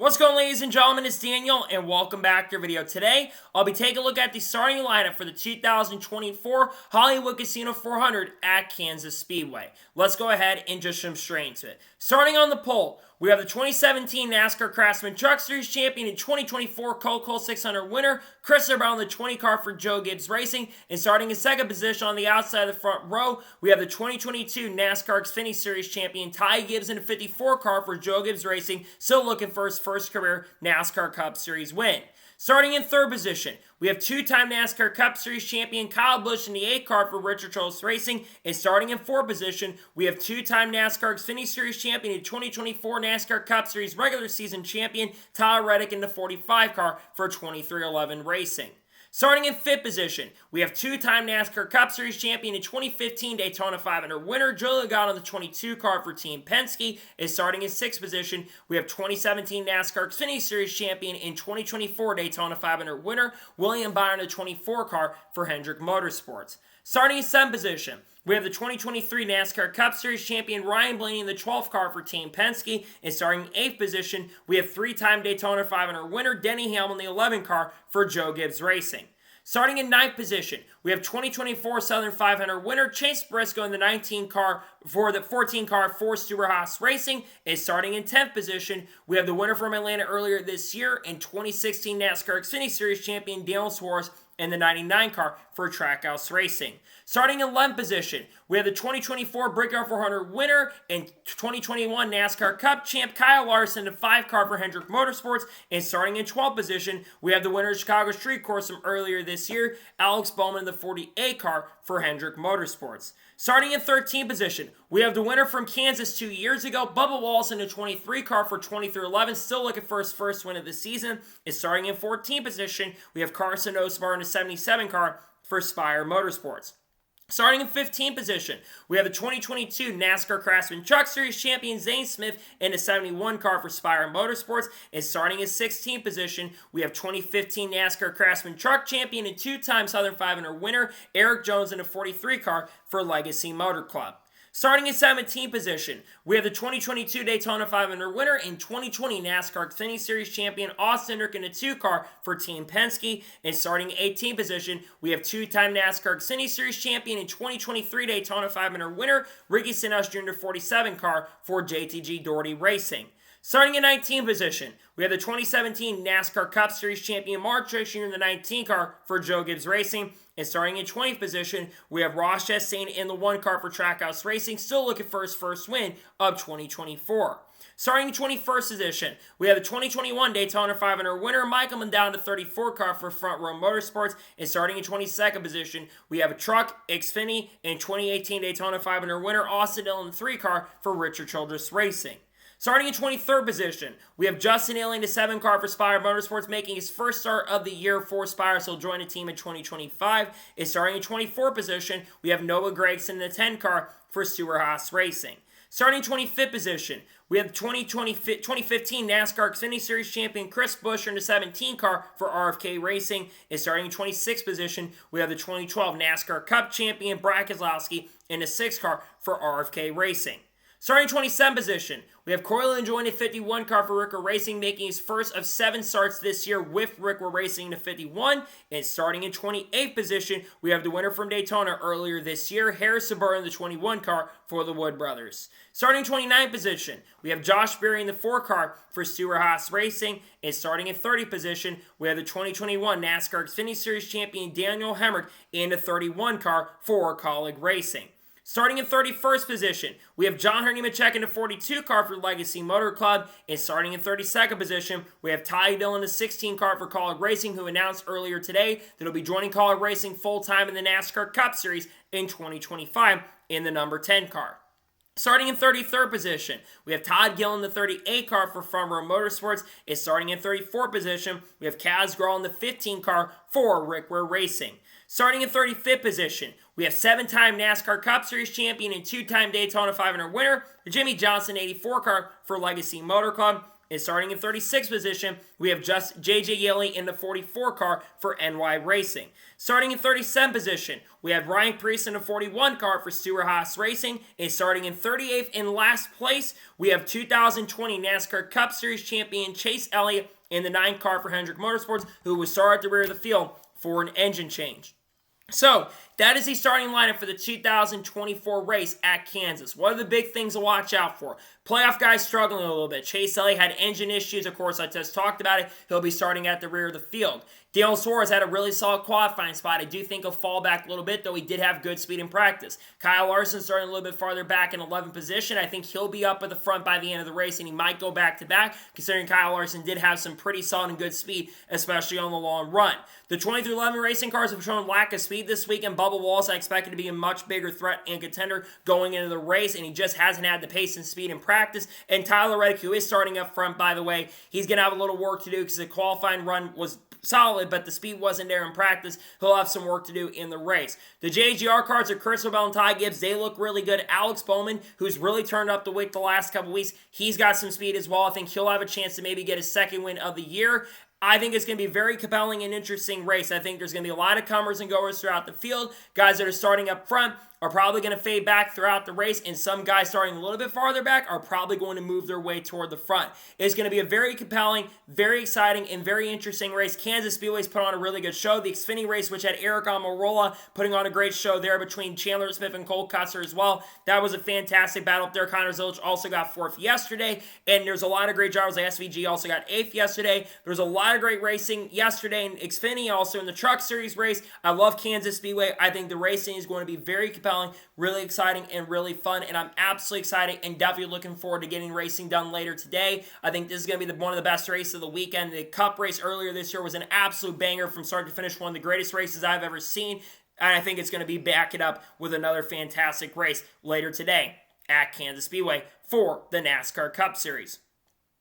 What's going on, ladies and gentlemen? It's Daniel, and welcome back to your video. Today, I'll be taking a look at the starting lineup for the 2024 Hollywood Casino 400 at Kansas Speedway. Let's go ahead and just jump straight into it. Starting on the pole, we have the 2017 NASCAR Craftsman Truck Series champion and 2024 Coca-Cola 600 winner, Christopher Bell in the 20 car for Joe Gibbs Racing. And starting in second position on the outside of the front row, we have the 2022 NASCAR Xfinity Series champion Ty Gibbs in the 54 car for Joe Gibbs Racing, still looking for his first career NASCAR Cup Series win. Starting in third position, we have two-time NASCAR Cup Series champion Kyle Busch in the 8 car for Richard Childress Racing. And starting in fourth position, we have two-time NASCAR Xfinity Series champion and 2024 NASCAR Cup Series regular season champion Tyler Reddick in the 45 car for 23XI Racing. Starting in fifth position, we have two-time NASCAR Cup Series champion and 2015 Daytona 500 winner Joey Logano in the 22 car for Team Penske. And starting in sixth position, we have 2017 NASCAR Xfinity Series champion and 2024 Daytona 500 winner William Byron in the 24 car for Hendrick Motorsports. Starting in seventh position, we have the 2023 NASCAR Cup Series champion Ryan Blaney in the 12th car for Team Penske. And starting in 8th position, we have three-time Daytona 500 winner Denny Hamlin in the 11 car for Joe Gibbs Racing. Starting in 9th position, we have 2024 Southern 500 winner Chase Briscoe in the 19 car for the 14 car for Stewart-Haas Racing. And starting in 10th position, we have the winner from Atlanta earlier this year and 2016 NASCAR Xfinity Series champion Daniel Suarez in the 99 car for Trackhouse Racing. Starting in 11th position, we have the 2024 Brickyard 400 winner and 2021 NASCAR Cup champ Kyle Larson in the 5 car for Hendrick Motorsports. And starting in 12th position, we have the winner of Chicago Street Course from earlier this year, Alex Bowman in the 48 car for Hendrick Motorsports. Starting in 13th position, we have the winner from Kansas 2 years ago, Bubba Wallace in the 23 car for 23XI, still looking for his first win of the season. And starting in 14th position, we have Carson Osbar in the 77 car for Spire Motorsports. Starting in 15th position, we have the 2022 NASCAR Craftsman Truck Series champion Zane Smith in the 71 car for Spire Motorsports. And starting in 16th position, we have 2015 NASCAR Craftsman Truck champion and two-time Southern 500 winner Eric Jones in the 43 car for Legacy Motor Club. Starting in 17th position, we have the 2022 Daytona 500 winner and 2020 NASCAR Xfinity Series champion Austin Hendrick in the 2 car for Team Penske. And starting in 18th position, we have two-time NASCAR Xfinity Series champion and 2023 Daytona 500 winner Ricky Stenhouse Jr. 47 car for JTG Doherty Racing. Starting in 19th position, we have the 2017 NASCAR Cup Series champion Mark Truex Jr. in the 19 car for Joe Gibbs Racing. And starting in 20th position, we have Ross Chastain in the 1 car for Trackhouse Racing, still looking for his first win of 2024. Starting in 21st position, we have the 2021 Daytona 500 winner Michael Mundow in the 34 car for Front Row Motorsports. And starting in 22nd position, we have a truck, Xfinity, and 2018 Daytona 500 winner Austin Dillon in the 3 car for Richard Childress Racing. Starting in 23rd position, we have Justin Haley in the 7 car for Spire Motorsports, making his first start of the year for Spire, so he'll join the team in 2025. And starting in 24th position, we have Noah Gragson in the 10 car for Stewart-Haas Racing. Starting in 25th position, we have 2015 NASCAR Xfinity Series champion Chris Buescher in the 17 car for RFK Racing. And starting in 26th position, we have the 2012 NASCAR Cup champion Brad Keselowski in the 6 car for RFK Racing. Starting in 27th position, we have Corey LaJoie in the 51 car for Rickwer Racing, making his first of 7 starts this year with Rickwer Racing in the 51. And starting in 28th position, we have the winner from Daytona earlier this year, Harrison Burr in the 21 car for the Wood Brothers. Starting in 29th position, we have Josh Berry in the 4 car for Stewart-Haas Racing. And starting in 30th position, we have the 2021 NASCAR Xfinity Series champion Daniel Hemrick in the 31 car for Kaulig Racing. Starting in 31st position, we have John Herney Machek in the 42 car for Legacy Motor Club. And starting in 32nd position, we have Ty Dillon in the 16 car for Kaulig Racing, who announced earlier today that he'll be joining Kaulig Racing full-time in the NASCAR Cup Series in 2025 in the number 10 car. Starting in 33rd position, we have Todd Gillen in the 38 car for Front Row Motorsports. And starting in 34th position, we have Kaz Grall in the 15 car for Rickwer Racing. Starting in 35th position, we have 7-time NASCAR Cup Series champion and 2-time Daytona 500 winner Jimmy Johnson 84 car for Legacy Motor Club. And starting in 36th position, we have just J.J. Yeley in the 44 car for NY Racing. Starting in 37th position, we have Ryan Preece in the 41 car for Stewart-Haas Racing. And starting in 38th in last place, we have 2020 NASCAR Cup Series champion Chase Elliott in the 9 car for Hendrick Motorsports, who will start at the rear of the field for an engine change. So, that is the starting lineup for the 2024 race at Kansas. What are the big things to watch out for? Playoff guys struggling a little bit. Chase Elliott had engine issues. Of course, I just talked about it. He'll be starting at the rear of the field. Daniel Suarez had a really solid qualifying spot. I do think he'll fall back a little bit, though he did have good speed in practice. Kyle Larson starting a little bit farther back in 11th position. I think he'll be up at the front by the end of the race, and he might go back-to-back, considering Kyle Larson did have some pretty solid and good speed, especially on the long run. The 20-11 racing cars have shown lack of speed this week, and Bubba Wallace I expected to be a much bigger threat and contender going into the race, and he just hasn't had the pace and speed in practice. And Tyler Reddick, who is starting up front, by the way, he's going to have a little work to do because the qualifying run was solid, but the speed wasn't there in practice. He'll have some work to do in the race. The JGR cars are Chris Bell and Ty Gibbs. They look really good. Alex Bowman, who's really turned up the wick the last couple weeks, he's got some speed as well. I think he'll have a chance to maybe get his second win of the year. I think it's going to be a very compelling and interesting race. I think there's going to be a lot of comers and goers throughout the field. Guys that are starting up front are probably going to fade back throughout the race, and some guys starting a little bit farther back are probably going to move their way toward the front. It's going to be a very compelling, very exciting, and very interesting race. Kansas Speedway's put on a really good show. The Xfinity race, which had Eric Almirola putting on a great show there between Chandler Smith and Cole Custer as well. That was a fantastic battle up there. Connor Zilisch also got 4th yesterday, and there's a lot of great drivers. Like SVG also got 8th yesterday. There's a lot of great racing yesterday in Xfinity, also in the Truck Series race. I love Kansas Speedway. I think the racing is going to be very compelling, really exciting, and really fun, and I'm absolutely excited and definitely looking forward to getting racing done later today. I think this is going to be one of the best races of the weekend. The Cup race earlier this year was an absolute banger from start to finish, one of the greatest races I've ever seen, and I think it's going to be back it up with another fantastic race later today at Kansas Speedway for the NASCAR Cup Series.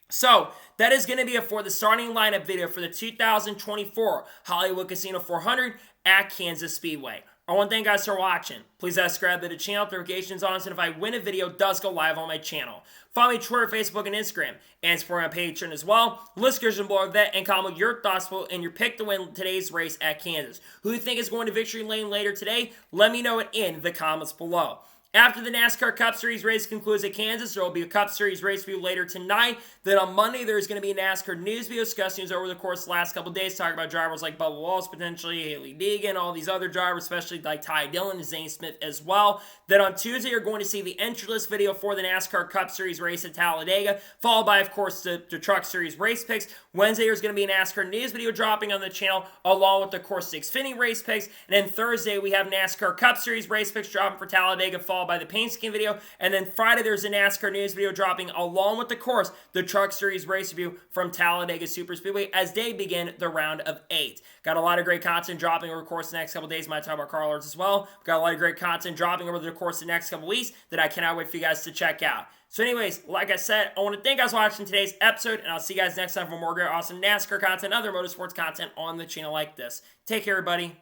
So, that is going to be it for the starting lineup video for the 2024 Hollywood Casino 400 at Kansas Speedway. I want to thank you guys for watching. Please subscribe to the channel, notifications on, and if I win a video, it does go live on my channel. Follow me on Twitter, Facebook, and Instagram, and support my Patreon as well. List description below that, and comment your thoughts and your pick to win today's race at Kansas. Who you think is going to victory lane later today? Let me know it in the comments below. After the NASCAR Cup Series race concludes at Kansas, there will be a Cup Series race review later tonight. Then on Monday, there's going to be a NASCAR news video discussing news over the course of the last couple of days, talking about drivers like Bubba Wallace, potentially Hailie Deegan, all these other drivers, especially like Ty Dillon and Zane Smith as well. Then on Tuesday, you're going to see the entry list video for the NASCAR Cup Series race at Talladega, followed by, of course, the Truck Series race picks. Wednesday, there's going to be a NASCAR news video dropping on the channel, along with, of course, the Xfinity race picks. And then Thursday, we have NASCAR Cup Series race picks dropping for Talladega, followed by the paint skin video. And then Friday, there's a NASCAR news video dropping, along with, of course, the Truck Series race review from Talladega Superspeedway as they begin the round of 8. Got a lot of great content dropping over the course of the next couple of days. Might talk about Carl Edwards as well. Got a lot of great content dropping over the course of the next couple of weeks that I cannot wait for you guys to check out. So anyways, like I said, I want to thank you guys for watching today's episode, and I'll see you guys next time for more great, awesome NASCAR content and other motorsports content on the channel like this. Take care, everybody.